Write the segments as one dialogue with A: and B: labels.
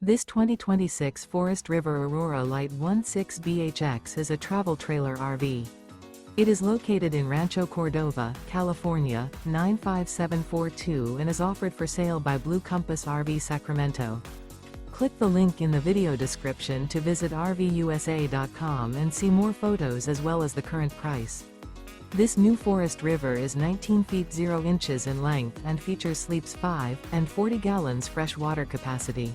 A: This 2026 Forest River Aurora Light 16BHX is a travel trailer RV. It is located in Rancho Cordova, California, 95742 and is offered for sale by Blue Compass RV Sacramento. Click the link in the video description to visit RVUSA.com and see more photos as well as the current price. This new Forest River is 19 feet 0 inches in length and features sleeps 5 and 40 gallons fresh water capacity.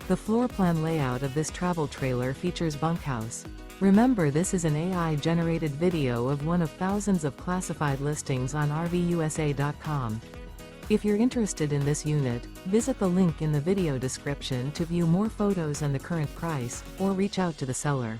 A: The floor plan layout of this travel trailer features bunkhouse. Remember, this is an AI-generated video of one of thousands of classified listings on RVUSA.com. If you're interested in this unit, visit the link in the video description to view more photos and the current price, or reach out to the seller.